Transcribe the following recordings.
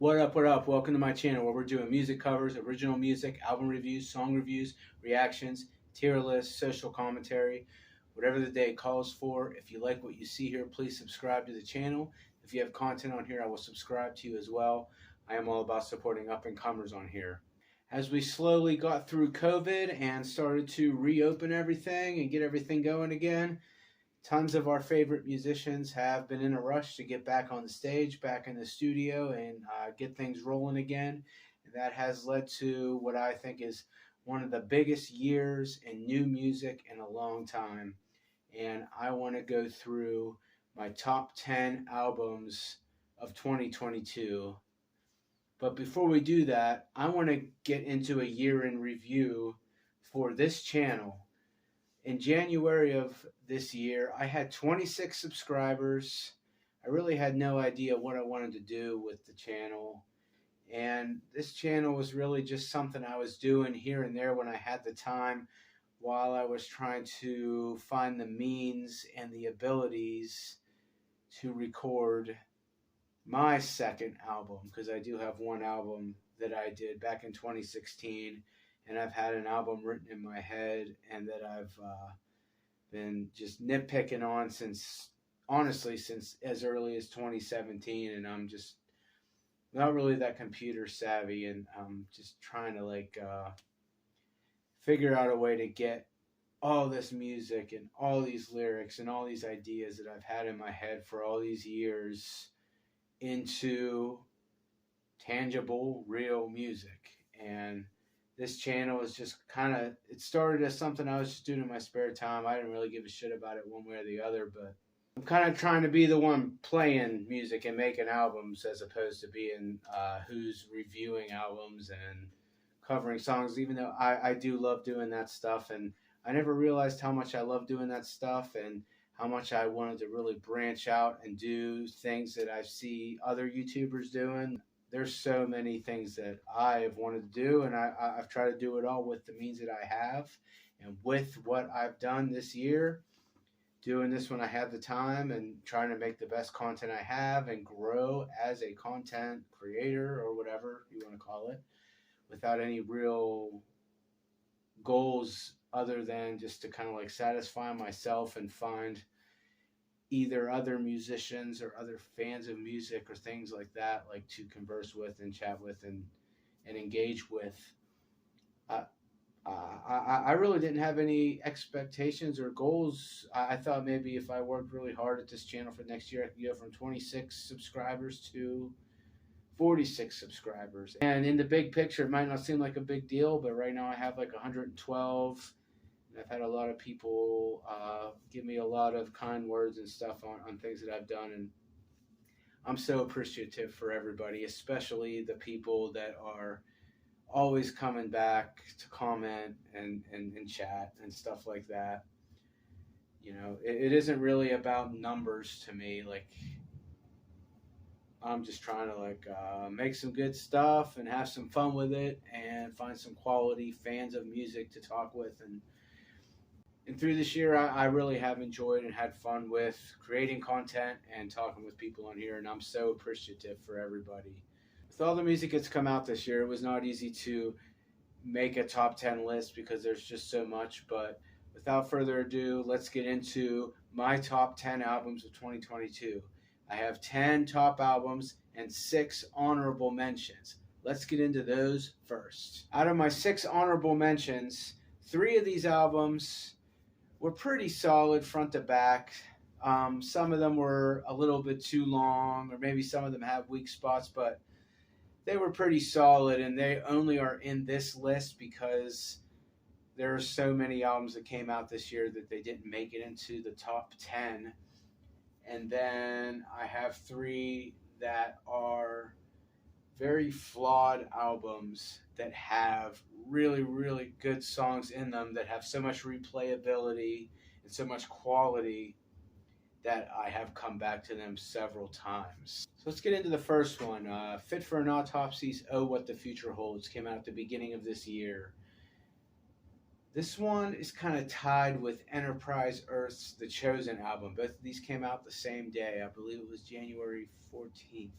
What up, what up? Welcome to my channel where we're doing music covers, original music, album reviews, song reviews, reactions, tier lists, social commentary, whatever the day calls for. If you like what you see here, please subscribe to the channel. If you have content on here, I will subscribe to you as well. I am all about supporting up and comers on here. As we slowly got through COVID and started to reopen everything and get everything going again, tons of our favorite musicians have been in a rush to get back on the stage, back in the studio, and get things rolling again. And that has led to what I think is one of the biggest years in new music in a long time. And I want to go through my top 10 albums of 2022. But before we do that, I want to get into a year in review for this channel. In January of this year, I had 26 subscribers. I really had no idea what I wanted to do with the channel. And this channel was really just something I was doing here and there when I had the time, while I was trying to find the means and the abilities to record my second album, because I do have one album that I did back in 2016, and I've had an album written in my head and that I've been just nitpicking on since as early as 2017, and I'm just not really that computer savvy, and I'm just trying to figure out a way to get all this music and all these lyrics and all these ideas that I've had in my head for all these years into tangible, real music. And this channel is just it started as something I was just doing in my spare time. I didn't really give a shit about it one way or the other, but I'm kind of trying to be the one playing music and making albums, as opposed to being who's reviewing albums and covering songs, even though I do love doing that stuff. And I never realized how much I love doing that stuff and how much I wanted to really branch out and do things that I see other YouTubers doing. There's so many things that I have wanted to do, and I've tried to do it all with the means that I have. And with what I've done this year, doing this when I have the time and trying to make the best content I have and grow as a content creator, or whatever you want to call it, without any real goals other than just to satisfy myself and find either other musicians or other fans of music or things like that, like to converse with and chat with and engage with. Uh, I really didn't have any expectations or goals. I thought maybe if I worked really hard at this channel for next year, I could go from 26 subscribers to 46 subscribers. And in the big picture, it might not seem like a big deal, but right now I have like 112. And I've had a lot of people give me a lot of kind words and stuff on things that I've done. And I'm so appreciative for everybody, especially the people that are always coming back to comment and chat and stuff like that. You know, it isn't really about numbers to me. Like, I'm just trying to make some good stuff and have some fun with it and find some quality fans of music to talk with. And through this year, I really have enjoyed and had fun with creating content and talking with people on here, and I'm so appreciative for everybody. With all the music that's come out this year, it was not easy to make a top 10 list because there's just so much, but without further ado, let's get into my top 10 albums of 2022. I have 10 top albums and 6 honorable mentions. Let's get into those first. Out of my 6 honorable mentions, 3 of these albums were pretty solid front to back. Some of them were a little bit too long, or maybe some of them have weak spots, but they were pretty solid, and they only are in this list because there are so many albums that came out this year that they didn't make it into the top 10. And then I have 3 that are very flawed albums that have really, really good songs in them that have so much replayability and so much quality that I have come back to them several times. So let's get into the first one. Fit for an Autopsy's Oh What the Future Holds came out at the beginning of this year. This one is kind of tied with Enterprise Earth's The Chosen album. Both of these came out the same day. I believe it was January 14th.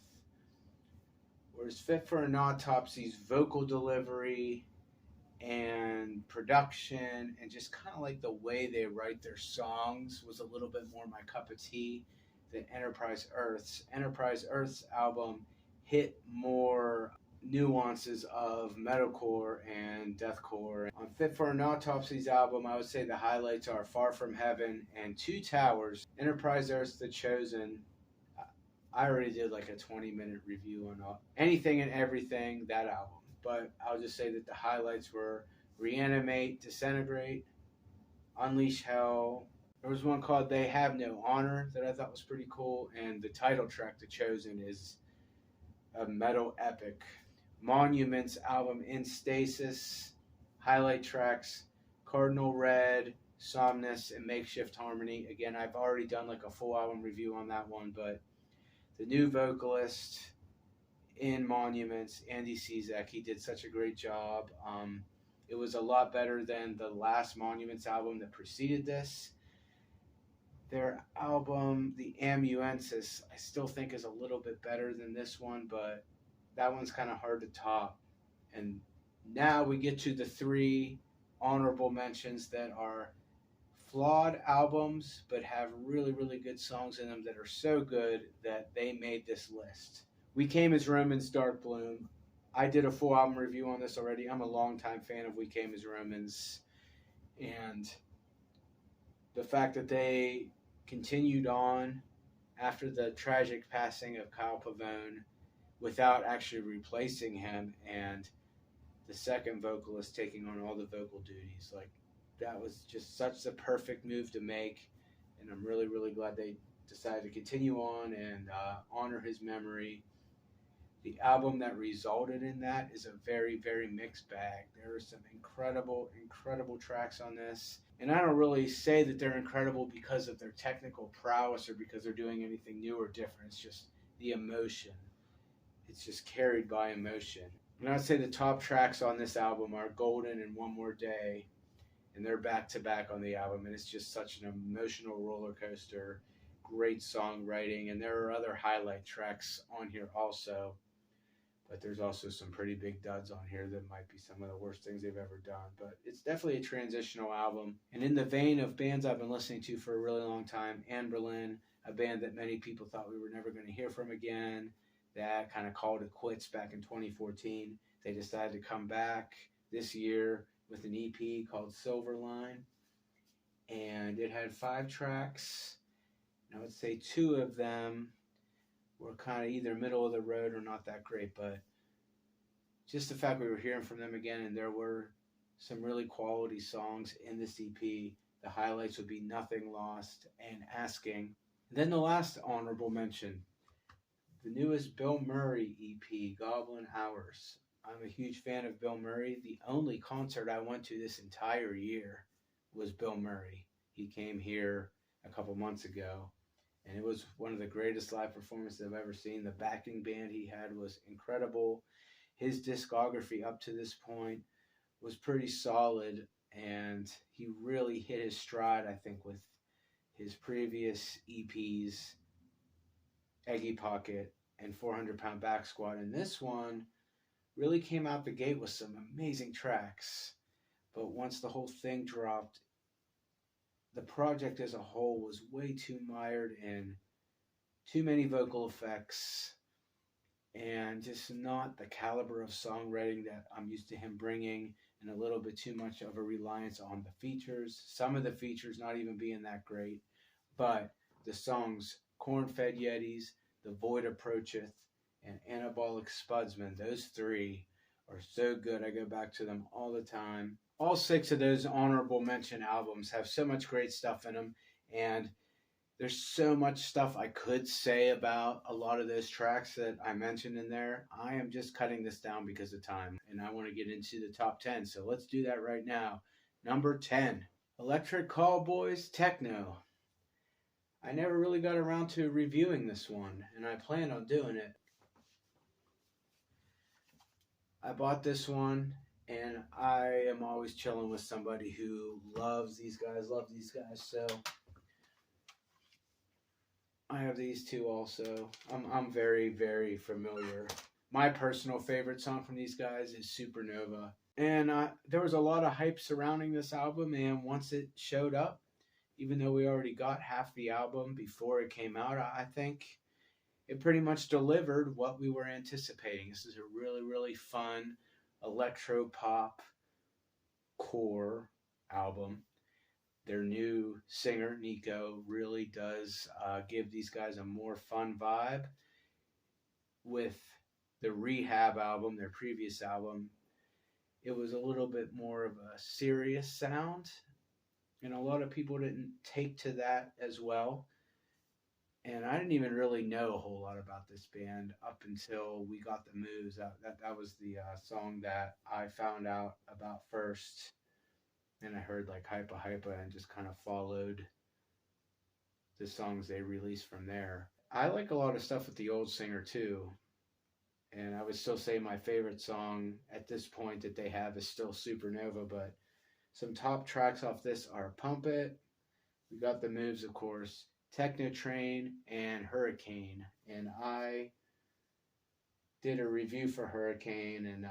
Whereas Fit for an Autopsy's vocal delivery and production and just kind of like the way they write their songs was a little bit more my cup of tea than Enterprise Earth's. Enterprise Earth's album hit more nuances of metalcore and deathcore. On Fit for an Autopsy's album, I would say the highlights are Far From Heaven and Two Towers. Enterprise Earth's The Chosen, I already did like a 20-minute review on anything and everything, that album. But I'll just say that the highlights were Reanimate, Disintegrate, Unleash Hell. There was one called They Have No Honor that I thought was pretty cool. And the title track, The Chosen, is a metal epic. Monuments album, In Stasis. Highlight tracks, Cardinal Red, Somnus, and Makeshift Harmony. Again, I've already done like a full album review on that one, but the new vocalist in Monuments, Andy Cizek, he did such a great job. It was a lot better than the last Monuments album that preceded this. Their album, The Amanuensis, I still think is a little bit better than this one, but that one's kind of hard to top. And now we get to the three honorable mentions that are flawed albums but have really, really good songs in them that are so good that they made this list. We Came as Romans, Dark Bloom. I did a full album review on this already. I'm a longtime fan of We Came as Romans. And the fact that they continued on after the tragic passing of Kyle Pavone without actually replacing him, and the second vocalist taking on all the vocal duties. Like, that was just such the perfect move to make. And I'm really, really glad they decided to continue on and honor his memory. The album that resulted in that is a very, very mixed bag. There are some incredible, incredible tracks on this. And I don't really say that they're incredible because of their technical prowess or because they're doing anything new or different. It's just the emotion. It's just carried by emotion. And I'd say the top tracks on this album are Golden and One More Day. And they're back to back on the album. And it's just such an emotional roller coaster. Great songwriting. And there are other highlight tracks on here also. But there's also some pretty big duds on here that might be some of the worst things they've ever done. But it's definitely a transitional album. And in the vein of bands I've been listening to for a really long time, Anne Boleyn, a band that many people thought we were never going to hear from again, that kind of called it quits back in 2014. They decided to come back this year with an EP called Silverline. And it had 5 tracks. And I would say 2 of them were kind of either middle of the road or not that great, but just the fact we were hearing from them again, and there were some really quality songs in this EP. The highlights would be Nothing Lost and Asking. And then the last honorable mention, the newest Bill Murray EP, Goblin Hours. I'm a huge fan of Bill Murray. The only concert I went to this entire year was Bill Murray. He came here a couple months ago. And it was one of the greatest live performances I've ever seen. The backing band he had was incredible. His discography up to this point was pretty solid. And he really hit his stride, I think, with his previous EPs, Eggy Pocket and 400 Pound Back Squat. And this one really came out the gate with some amazing tracks. But once the whole thing dropped, the project as a whole was way too mired in too many vocal effects and just not the caliber of songwriting that I'm used to him bringing, and a little bit too much of a reliance on the features. Some of the features not even being that great, but the songs Corn-Fed Yetis, The Void Approacheth, and Anabolic Spudsman, those 3 are so good. I go back to them all the time. All 6 of those honorable mention albums have so much great stuff in them, and there's so much stuff I could say about a lot of those tracks that I mentioned in there. I am just cutting this down because of time, and I want to get into the top 10, so let's do that right now. Number 10, Electric Callboys Techno. I never really got around to reviewing this one, and I plan on doing it. I bought this one, and I am always chilling with somebody who loves these guys, so I have these 2 also. I'm very, very familiar My personal favorite song from these guys is Supernova. And there was a lot of hype surrounding this album, and once it showed up, even though we already got half the album before it came out, I think it pretty much delivered what we were anticipating. This is a really, really fun electro pop core album. Their new singer, Nico, really does give these guys a more fun vibe. With the Rehab album, their previous album, it was a little bit more of a serious sound, and a lot of people didn't take to that as well. And I didn't even really know a whole lot about this band up until we got the moves. That was the song that I found out about first, and I heard like Hypa Hypa and just kind of followed the songs they released from there. I like a lot of stuff with the old singer too, and I would still say my favorite song at this point that they have is still Supernova. But some top tracks off this are Pump It. We got the moves, of course. Techno Train and Hurricane. And I did a review for Hurricane, and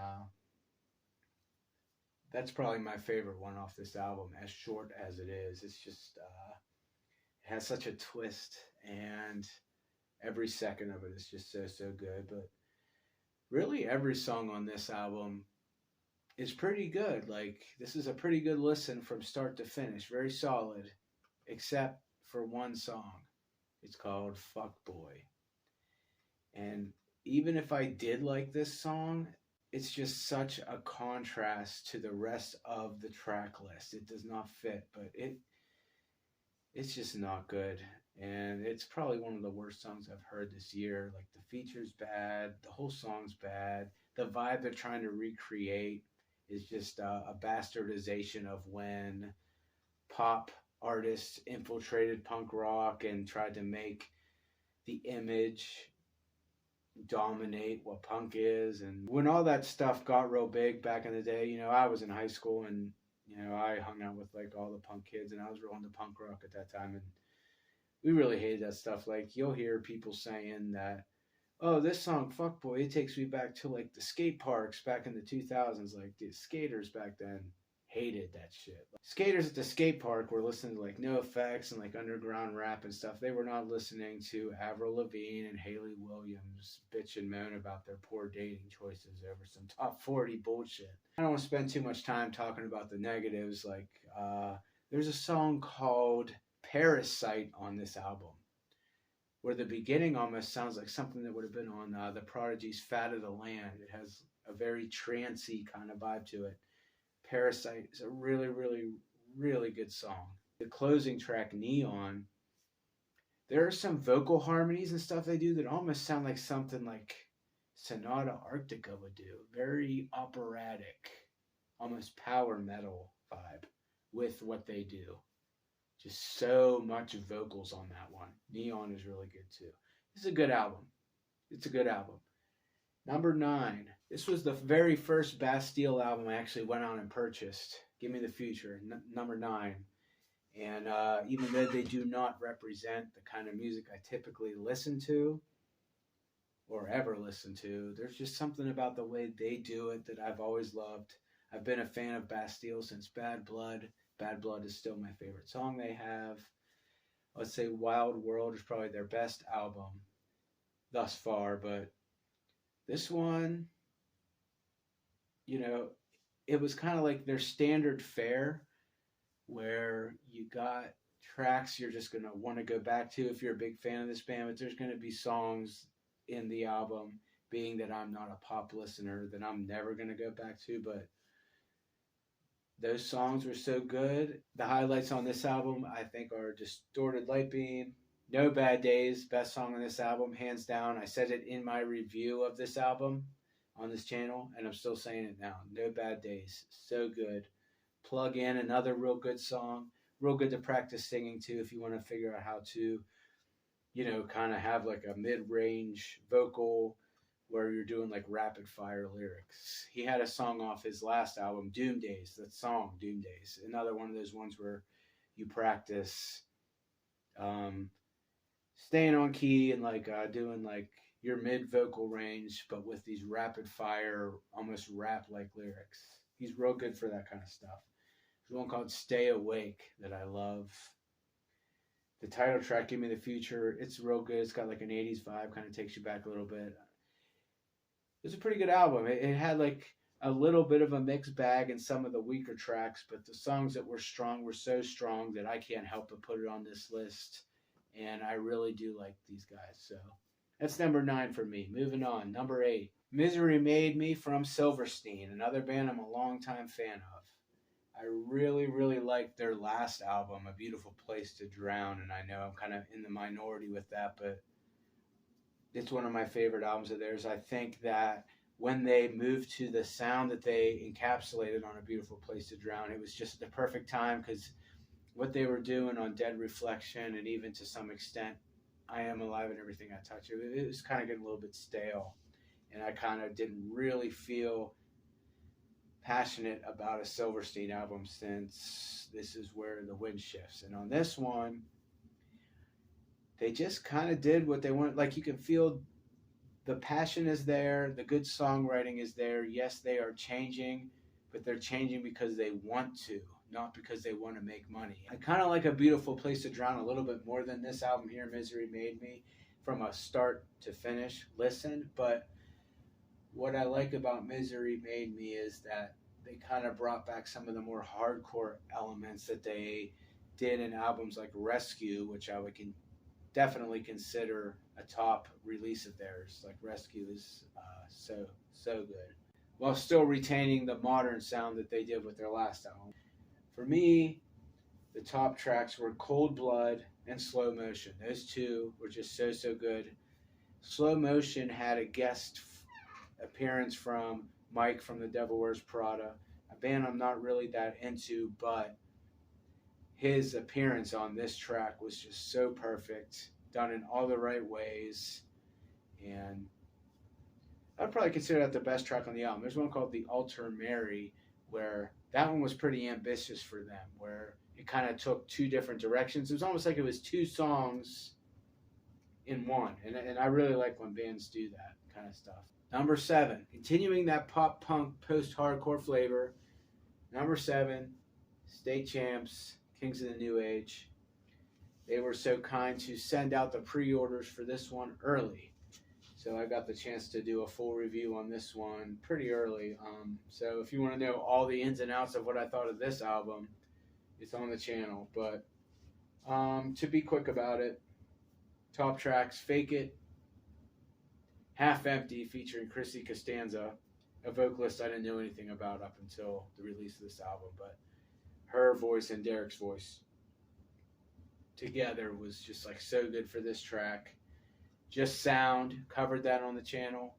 that's probably my favorite one off this album, as short as it is. It's just, it has such a twist, and every second of it is just so, so good. But really, every song on this album is pretty good. Like, this is a pretty good listen from start to finish. Very solid, except for one song. It's called Fuck Boy. And even if I did like this song, it's just such a contrast to the rest of the track list. It does not fit, but it's just not good. And it's probably one of the worst songs I've heard this year. Like, the feature's bad, the whole song's bad. The vibe they're trying to recreate is just a bastardization of when pop artists infiltrated punk rock and tried to make the image dominate what punk is. And when all that stuff got real big back in the day, I was in high school, and I hung out with like all the punk kids, and I was real into punk rock at that time, and we really hated that stuff. Like, you'll hear people saying that, oh, this song Fuck Boy, it takes me back to like the skate parks back in the 2000s. Like, the skaters back then hated that shit. Like, skaters at the skate park were listening to like NoFX and like underground rap and stuff. They were not listening to Avril Lavigne and Haley Williams bitch and moan about their poor dating choices over some top 40 bullshit. I don't want to spend too much time talking about the negatives. Like, there's a song called Parasite on this album, where the beginning almost sounds like something that would have been on the Prodigy's Fat of the Land. It has a very trancy kind of vibe to it. Parasite is a really, really, really good song. The closing track, Neon, there are some vocal harmonies and stuff they do that almost sound like something like Sonata Arctica would do. Very operatic, almost power metal vibe with what they do. Just so much vocals on that one. Neon is really good too. It's a good album. It's a good album. Number 9. This was the very first Bastille album I actually went out and purchased. Give Me the Future, number 9. And even though they do not represent the kind of music I typically listen to or ever listen to, there's just something about the way they do it that I've always loved. I've been a fan of Bastille since Bad Blood. Bad Blood is still my favorite song they have. Let's say Wild World is probably their best album thus far, but this one, it was kind of like their standard fare, where you got tracks you're just going to want to go back to if you're a big fan of this band, but there's going to be songs in the album, being that I'm not a pop listener, that I'm never going to go back to, but those songs were so good. The highlights on this album, I think, are Distorted Light Beam, No Bad Days, best song on this album, hands down. I said it in my review of this album on this channel, and I'm still saying it now. No Bad Days, so good. Plug In, another real good song. Real good to practice singing to if you want to figure out how to, kind of have like a mid-range vocal where you're doing like rapid fire lyrics. He had a song off his last album, Doom Days, that song, Doom Days. Another one of those ones where you practice staying on key and like doing like your mid vocal range, but with these rapid fire, almost rap like lyrics. He's real good for that kind of stuff. There's one called Stay Awake that I love. The title track, Give Me the Future, it's real good. It's got like an 80s vibe, kind of takes you back a little bit. It's a pretty good album. It had like a little bit of a mixed bag in some of the weaker tracks, but the songs that were strong were so strong that I can't help but put it on this list. And I really do like these guys. So that's number 9 for me. Moving on, number 8. Misery Made Me from Silverstein, another band I'm a longtime fan of. I really, really liked their last album, A Beautiful Place to Drown, and I know I'm kind of in the minority with that, but it's one of my favorite albums of theirs. I think that when they moved to the sound that they encapsulated on A Beautiful Place to Drown, it was just the perfect time because what they were doing on Dead Reflection and even to some extent I Am Alive and Everything I Touch, it was kind of getting a little bit stale, and I kind of didn't really feel passionate about a Silverstein album since This Is Where the Wind Shifts. And on this one, they just kind of did what they wanted. Like, you can feel the passion is there, the good songwriting is there. Yes, they are changing, but they're changing because they want to, not because they want to make money. I kind of like A Beautiful Place to Drown a little bit more than this album here, Misery Made Me, from a start to finish listen. But what I like about Misery Made Me is that they kind of brought back some of the more hardcore elements that they did in albums like Rescue, which I would definitely consider a top release of theirs. Like Rescue is so good, while still retaining the modern sound that they did with their last album. For me, the top tracks were Cold Blood and Slow Motion. Those two were just so good. Slow Motion had a guest appearance from Mike from The Devil Wears Prada, a band I'm not really that into, but his appearance on this track was just so perfect, done in all the right ways, and I'd probably consider that the best track on the album. There's one called The Altar Mary, where that one was pretty ambitious for them, where it kind of took two different directions. It was almost like it was two songs in one, and I really like when bands do that kind of stuff. Number 7, continuing that pop punk post-hardcore flavor. Number 7, State Champs, Kings of the New Age. They were so kind to send out the pre-orders for this one early. So I got the chance to do a full review on this one pretty early. So if you want to know all the ins and outs of what I thought of this album, it's on the channel. But to be quick about it, top tracks, Fake It, Half Empty featuring Chrissy Costanza, a vocalist I didn't know anything about up until the release of this album, but her voice and Derek's voice together was just like so good for this track. Just Sound, covered that on the channel,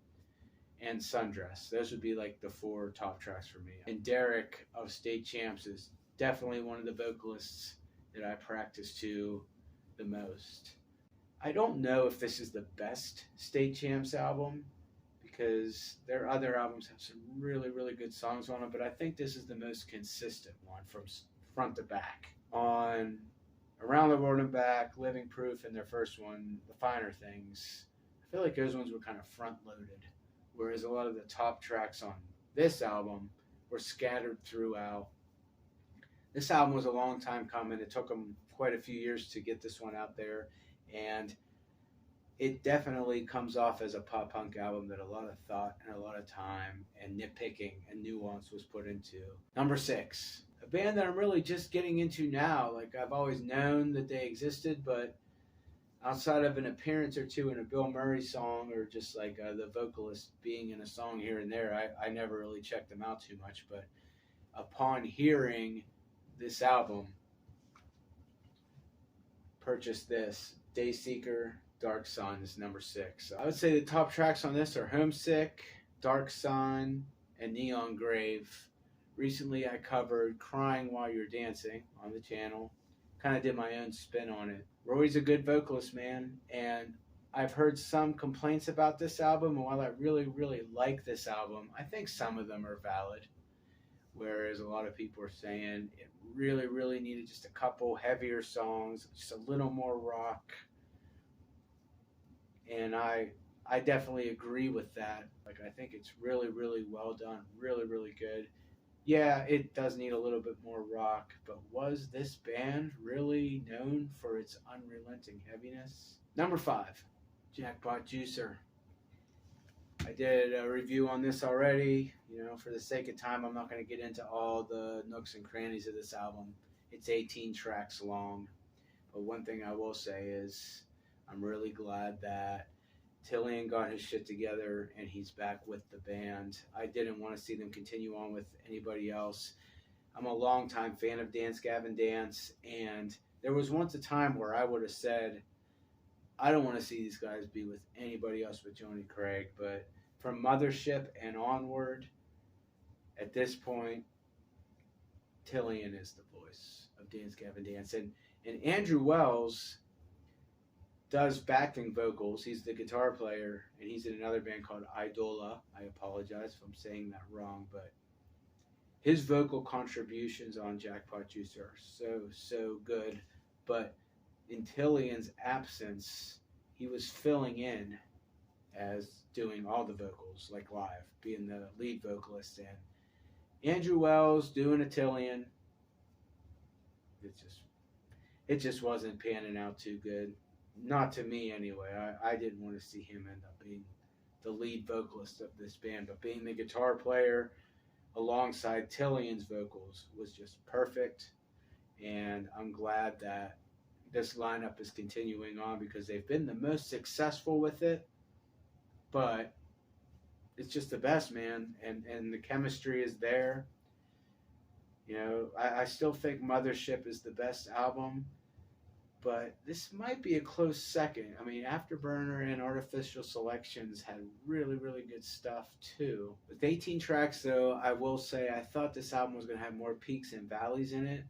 and Sundress. Those would be like the 4 top tracks for me. And Derek of State Champs is definitely one of the vocalists that I practice to the most. I don't know if this is the best State Champs album, because their other albums have some really, really good songs on it, but I think this is the most consistent one from front to back. On Around the World and Back, Living Proof, and their first one, The Finer Things, I feel like those ones were kind of front-loaded, whereas a lot of the top tracks on this album were scattered throughout. This album was a long time coming. It took them quite a few years to get this one out there, and it definitely comes off as a pop punk album that a lot of thought and a lot of time and nitpicking and nuance was put into. Number 6, a band that I'm really just getting into now. Like, I've always known that they existed, but outside of an appearance or two in a Bill Murray song, or just like the vocalist being in a song here and there, I never really checked them out too much. But upon hearing this album, purchased this. Dayseeker, Dark Sun is number 6. I would say the top tracks on this are Homesick, Dark Sun, and Neon Grave. Recently I covered Crying While You're Dancing on the channel. Kind of did my own spin on it. Roy's a good vocalist, man, and I've heard some complaints about this album, and while I really, really like this album, I think some of them are valid. Whereas a lot of people are saying it really, really needed just a couple heavier songs, just a little more rock. And I I definitely agree with that. Like, I think it's really, really well done. Really, really good. Yeah, it does need a little bit more rock, but was this band really known for its unrelenting heaviness? Number five, Jackpot Juicer. I did a review on this already. You know, for the sake of time, I'm not going to get into all the nooks and crannies of this album. It's 18 tracks long. But one thing I will say is I'm really glad that Tillian got his shit together and he's back with the band. I didn't want to see them continue on with anybody else. I'm a longtime fan of Dance Gavin Dance, and there was once a time where I would have said, I don't want to see these guys be with anybody else but Joni Craig. But from Mothership and onward, at this point, Tillian is the voice of Dance Gavin Dance. And Andrew Wells does backing vocals. He's the guitar player, and he's in another band called Idola. I apologize if I'm saying that wrong, but his vocal contributions on Jackpot Juice are so good. But in Tillian's absence, he was filling in as doing all the vocals, like live, being the lead vocalist. And Andrew Wells doing a Tillian, it just wasn't panning out too good. Not to me anyway. I didn't want to see him end up being the lead vocalist of this band, but being the guitar player alongside Tillian's vocals was just perfect. And I'm glad that this lineup is continuing on because they've been the most successful with it. But it's just the best, man. And the chemistry is there. You know, I still think Mothership is the best album, but this might be a close second. I mean, Afterburner and Artificial Selections had really, really good stuff too. With 18 tracks, though, I will say I thought this album was going to have more peaks and valleys in it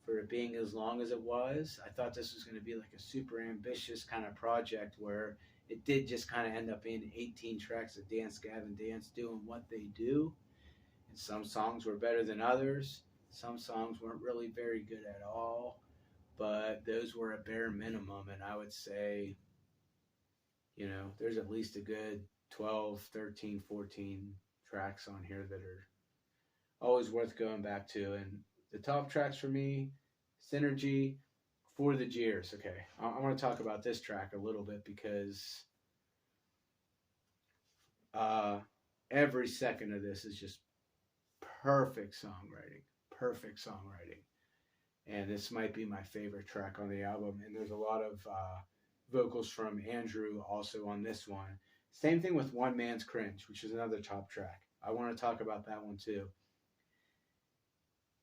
for it being as long as it was. I thought this was going to be like a super ambitious kind of project where it did just kind of end up being 18 tracks of Dance Gavin Dance doing what they do. And some songs were better than others. Some songs weren't really very good at all. But those were a bare minimum. And I would say, you know, there's at least a good 12, 13, 14 tracks on here that are always worth going back to. And the top tracks for me, Synergy, For the Jeers. Okay, I want to talk about this track a little bit because every second of this is just perfect songwriting. Perfect songwriting. And this might be my favorite track on the album. And there's a lot of vocals from Andrew also on this one. Same thing with One Man's Cringe, which is another top track. I want to talk about that one too.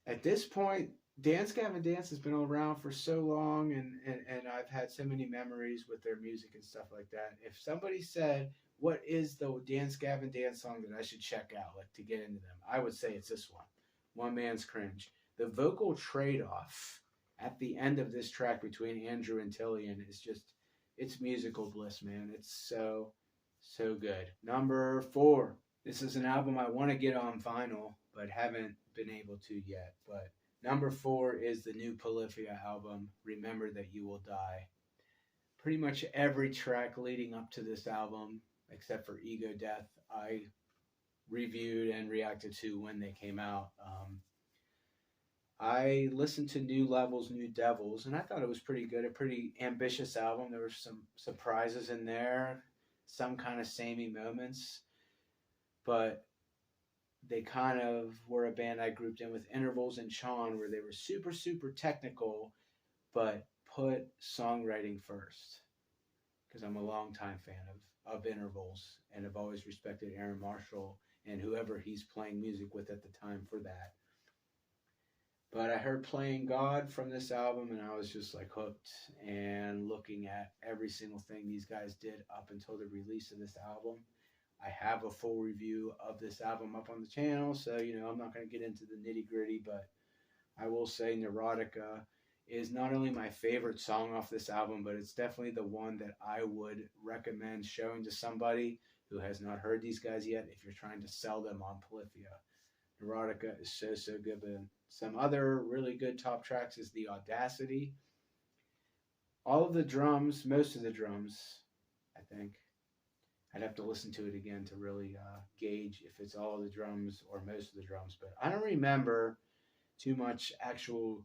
At this point, Dance Gavin Dance has been around for so long, and I've had so many memories with their music and stuff like that. If somebody said, what is the Dance Gavin Dance song that I should check out, like to get into them, I would say it's this one, One Man's Cringe. The vocal trade-off at the end of this track between Andrew and Tillian is just, it's musical bliss, man. It's so good. Number 4. This is an album I want to get on vinyl, but haven't been able to yet. But number 4 is the new Polyphia album, Remember That You Will Die. Pretty much every track leading up to this album, except for Ego Death, I reviewed and reacted to when they came out. I listened to New Levels, New Devils, and I thought it was pretty good, a pretty ambitious album. There were some surprises in there, some kind of samey moments, but they kind of were a band I grouped in with Intervals and Sean, where they were super, super technical, but put songwriting first. Because I'm a longtime fan of Intervals, and have always respected Aaron Marshall and whoever he's playing music with at the time for that. But I heard Playing God from this album, and I was just like hooked and looking at every single thing these guys did up until the release of this album. I have a full review of this album up on the channel, so, you know, I'm not going to get into the nitty gritty, but I will say Neurotica is not only my favorite song off this album, but it's definitely the one that I would recommend showing to somebody who has not heard these guys yet if you're trying to sell them on Polyphia. Neurotica is so good. But some other really good top tracks is The Audacity. All of the drums, most of the drums, I think, I'd have to listen to it again to really gauge if it's all the drums or most of the drums. But I don't remember too much actual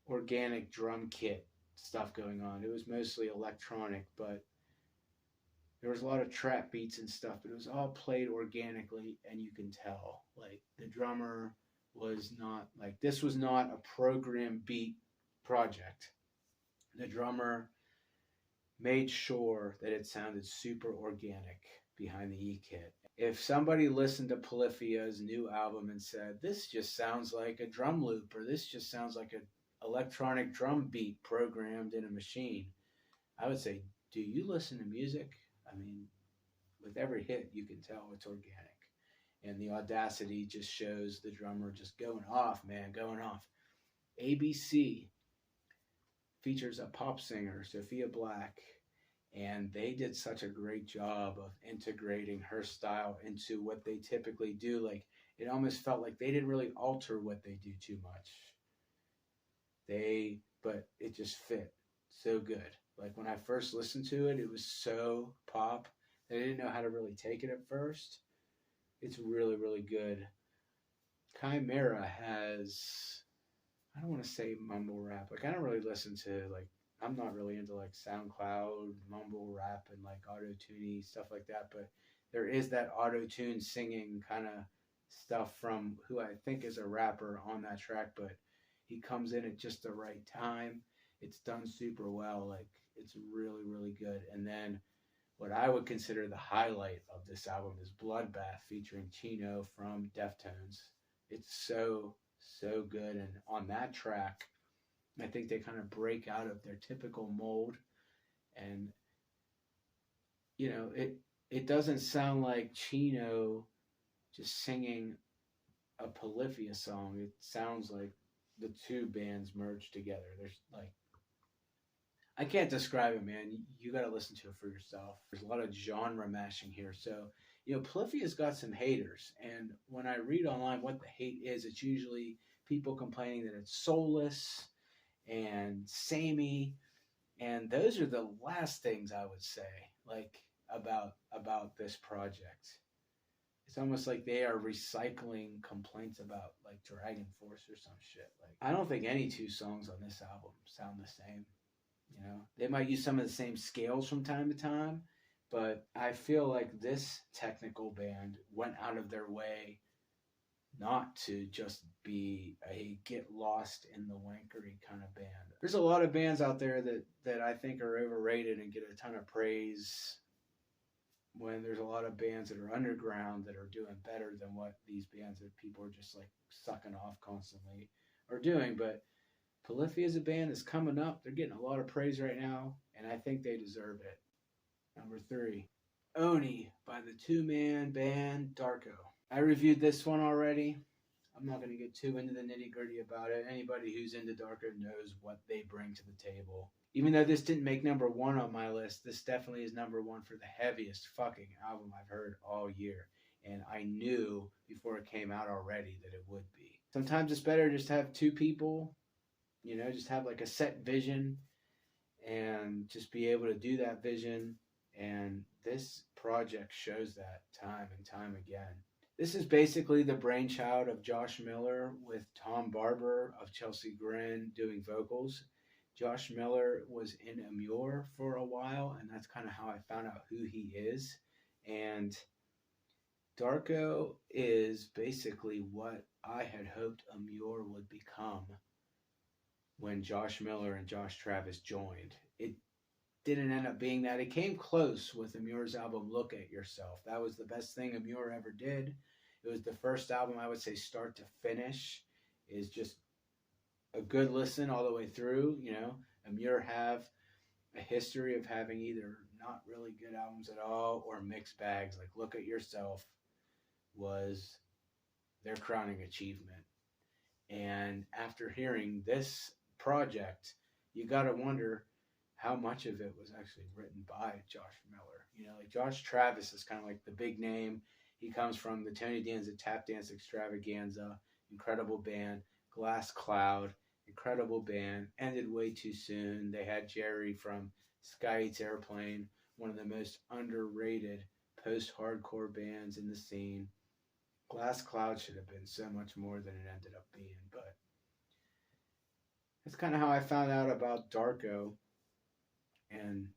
organic drum kit stuff going on. It was mostly electronic, but there was a lot of trap beats and stuff, but it was all played organically, and you can tell. Like the drummer was not like this was not a program beat project. The drummer made sure that it sounded super organic behind the E kit. If somebody listened to Polyphia's new album and said, "This just sounds like a drum loop," or "This just sounds like an electronic drum beat programmed in a machine," I would say, "Do you listen to music?" I mean, with every hit, you can tell it's organic. And the audacity just shows the drummer just going off, man, going off. ABC features a pop singer, Sophia Black, and they did such a great job of integrating her style into what they typically do. Like, it almost felt like they didn't really alter what they do too much. But it just fit so good. Like, when I first listened to it, it was so pop. I didn't know how to really take it at first. It's really, really good. Chimera has, I don't want to say mumble rap. Like, I don't really listen to, like, I'm not really into, like, SoundCloud, mumble rap, and, like, auto-tuney, stuff like that. But there is that auto-tune singing kind of stuff from who I think is a rapper on that track. But he comes in at just the right time. It's done super well. Like, it's really, really good. And then what I would consider the highlight of this album is Bloodbath featuring Chino from Deftones. It's so, so good. And on that track, I think they kind of break out of their typical mold. And, it doesn't sound like Chino just singing a Polyphia song. It sounds like the two bands merged together. There's like, I can't describe it, man. You got to listen to it for yourself. There's a lot of genre mashing here. So, Polyphia's got some haters. And when I read online what the hate is, it's usually people complaining that it's soulless and samey. And those are the last things I would say, like, about this project. It's almost like they are recycling complaints about, like, Dragon Force or some shit. Like, I don't think any two songs on this album sound the same. They might use some of the same scales from time to time, but I feel like this technical band went out of their way not to just be a get lost in the wankery kind of band. There's a lot of bands out there that I think are overrated and get a ton of praise, when there's a lot of bands that are underground that are doing better than what these bands that people are just, like, sucking off constantly are doing. But Polyphia is a band that's coming up. They're getting a lot of praise right now, and I think they deserve it. Number 3, Oni by the two-man band Darko. I reviewed this one already. I'm not going to get too into the nitty-gritty about it. Anybody who's into Darko knows what they bring to the table. Even though this didn't make number 1 on my list, this definitely is number 1 for the heaviest fucking album I've heard all year. And I knew before it came out already that it would be. Sometimes it's better just to have two people, just have like a set vision and just be able to do that vision. And this project shows that time and time again. This is basically the brainchild of Josh Miller with Tom Barber of Chelsea Grin doing vocals. Josh Miller was in Amur for a while, and that's kind of how I found out who he is. And Darko is basically what I had hoped Amur would become when Josh Miller and Josh Travis joined. It didn't end up being that. It came close with Amur's album Look at Yourself. That was the best thing Amur ever did. It was the first album, I would say, start to finish, is just a good listen all the way through. Amur have a history of having either not really good albums at all or mixed bags. Like Look at Yourself was their crowning achievement. And after hearing this project, you got to wonder how much of it was actually written by Josh Miller. Like Josh Travis is kind of like the big name. He comes from the Tony Danza Tap Dance Extravaganza, incredible band. Glass Cloud, incredible band. Ended way too soon. They had Jerry from Sky Eats Airplane, one of the most underrated post-hardcore bands in the scene. Glass Cloud should have been so much more than it ended up being, but that's kind of how I found out about Darko. And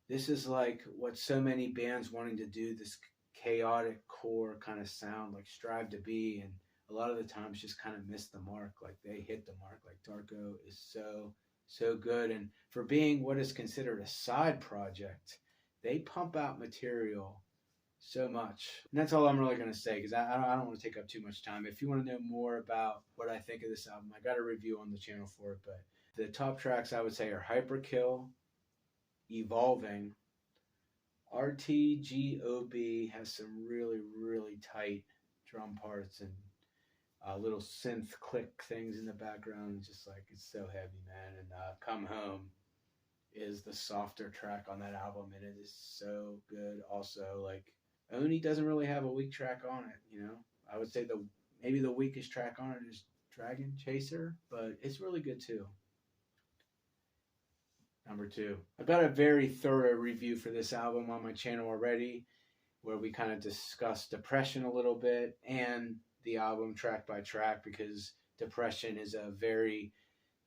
this is like what so many bands wanting to do, this chaotic core kind of sound, like strive to be, and a lot of the times just kind of miss the mark. Like they hit the mark. Like Darko is so good, and for being what is considered a side project, they pump out material so much. And that's all I'm really going to say, because I don't want to take up too much time. If you want to know more about what I think of this album, I got a review on the channel for it. But the top tracks I would say are Hyperkill, Evolving. RTGOB has some really tight drum parts and little synth click things in the background. Just like, it's so heavy, man. And Come Home is the softer track on that album, and it is so good. Also, like, Oni doesn't really have a weak track on it, you know. I would say maybe the weakest track on it is Dragon Chaser, but it's really good too. Number 2. I've got a very thorough review for this album on my channel already, where we kind of discuss Depression a little bit and the album track by track, because Depression is a very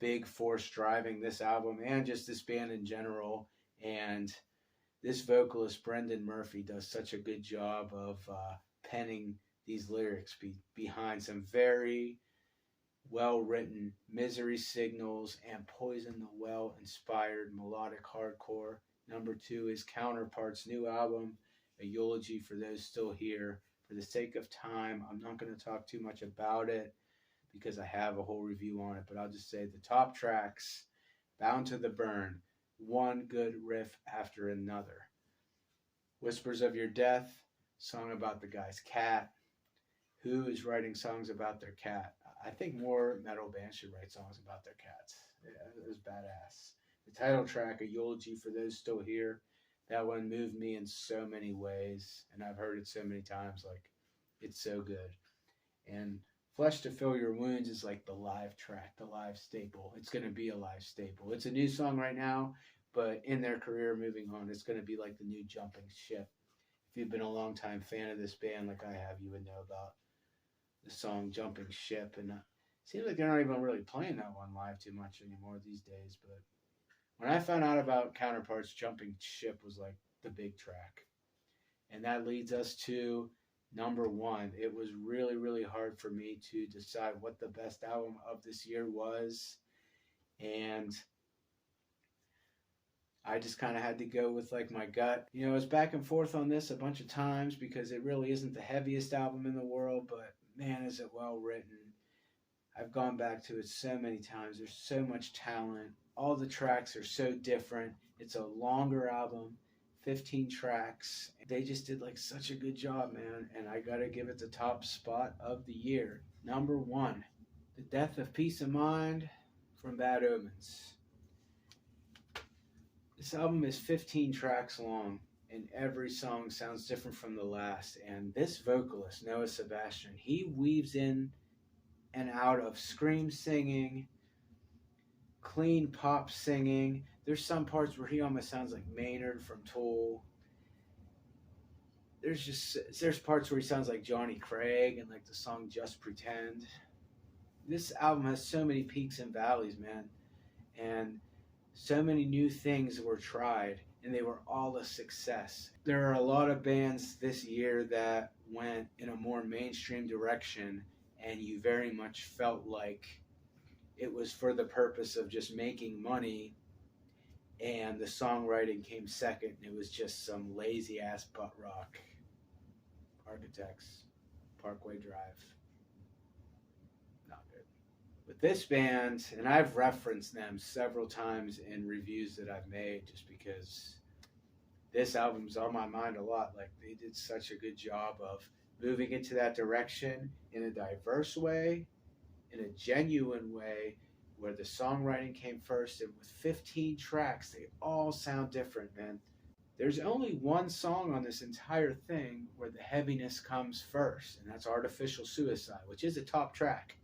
big force driving this album and just this band in general. And this vocalist, Brendan Murphy, does such a good job of penning these lyrics behind some very well-written Misery Signals and Poison the Well-inspired melodic hardcore. Number 2 is Counterpart's new album, A Eulogy for Those Still Here. For the sake of time, I'm not going to talk too much about it because I have a whole review on it, but I'll just say the top tracks: Bound to the Burn, one good riff after another. Whispers of Your Death, song about the guy's cat. Who is writing songs about their cat? I think more metal bands should write songs about their cats. Yeah, it was badass. The title track, A Eulogy for Those Still Here, that one moved me in so many ways, and I've heard it so many times. Like, it's so good. And Flesh to Fill Your Wounds is like the live track, the live staple. It's going to be a live staple. It's a new song right now, but in their career moving on, it's going to be like the new Jumping Ship. If you've been a long time fan of this band like I have, you would know about the song Jumping Ship. And it seems like they're not even really playing that one live too much anymore these days. But when I found out about Counterpart's, Jumping Ship was like the big track. And that leads us to number 1. It was really hard for me to decide what the best album of this year was. And I just kind of had to go with like my gut. You know, I was back and forth on this a bunch of times because it really isn't the heaviest album in the world, but man, is it well written. I've gone back to it so many times. There's so much talent. All the tracks are so different. It's a longer album, 15 tracks. They just did like such a good job, man. And I got to give it the top spot of the year. Number 1, The Death of Peace of Mind from Bad Omens. This album is 15 tracks long, and every song sounds different from the last. And this vocalist, Noah Sebastian, he weaves in and out of scream singing, clean pop singing. There's some parts where he almost sounds like Maynard from Tool. There's parts where he sounds like Johnny Craig and like the song Just Pretend. This album has so many peaks and valleys, man. And so many new things were tried, and they were all a success. There are a lot of bands this year that went in a more mainstream direction, and you very much felt like it was for the purpose of just making money, and the songwriting came second, and it was just some lazy-ass butt rock. Architects, Parkway Drive. Not good. With this band, and I've referenced them several times in reviews that I've made just because this album's on my mind a lot. Like, they did such a good job of moving into that direction in a diverse way, in a genuine way, where the songwriting came first. And with 15 tracks, they all sound different, man. There's only one song on this entire thing where the heaviness comes first, and that's Artificial Suicide, which is a top track.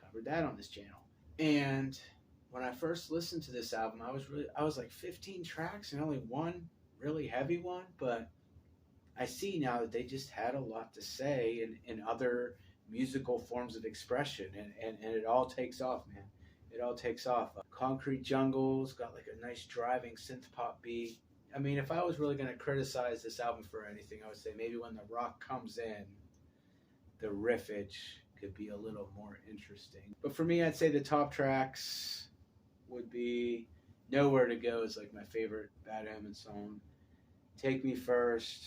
Covered that on this channel. And when I first listened to this album, I was like 15 tracks and only one really heavy one, but I see now that they just had a lot to say in other musical forms of expression, and it all takes off, man. It all takes off. Concrete Jungle's got like a nice driving synth pop beat. I mean, if I was really going to criticize this album for anything, I would say maybe when the rock comes in, the riffage could be a little more interesting. But for me, I'd say the top tracks would be Nowhere to Go is like my favorite Bad Omen song. Take Me First,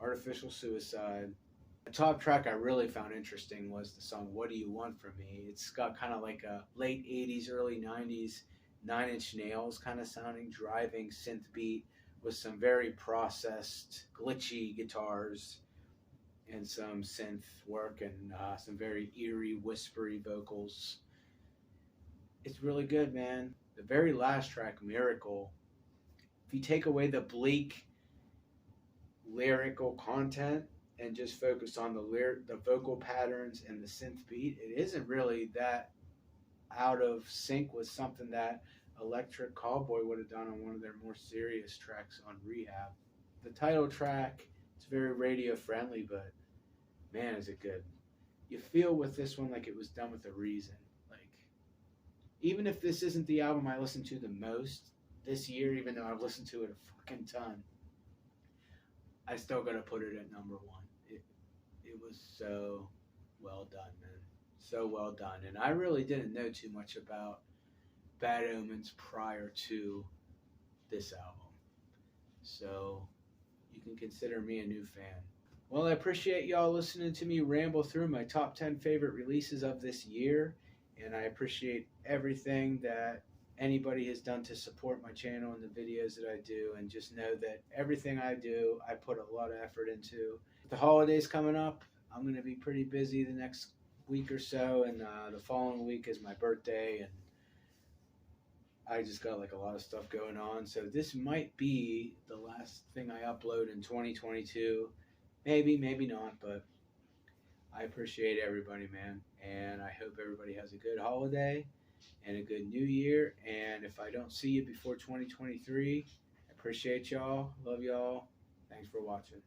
Artificial Suicide. The top track I really found interesting was the song What Do You Want From Me? It's got kind of like a late 80s, early 90s Nine Inch Nails kind of sounding, driving synth beat with some very processed, glitchy guitars and some synth work and some very eerie, whispery vocals. It's really good, man. The very last track, Miracle, if you take away the bleak lyrical content and just focus on the vocal patterns and the synth beat, it isn't really that out of sync with something that Electric Callboy would have done on one of their more serious tracks on Rehab. The title track, it's very radio friendly, but man, is it good. You feel with this one like it was done with a reason. Like, even if this isn't the album I listen to the most this year, even though I've listened to it a fucking ton, I still gotta put it at number one. It was so well done, man. So well done. And I really didn't know too much about Bad Omens prior to this album. So you can consider me a new fan. Well, I appreciate y'all listening to me ramble through my top 10 favorite releases of this year. And I appreciate everything that anybody has done to support my channel and the videos that I do. And just know that everything I do, I put a lot of effort into. The holidays coming up, I'm going to be pretty busy the next week or so. And the following week is my birthday. And I just got like a lot of stuff going on. So this might be the last thing I upload in 2022. Maybe, maybe not, but I appreciate everybody, man. And I hope everybody has a good holiday and a good new year. And if I don't see you before 2023, I appreciate y'all. Love y'all. Thanks for watching.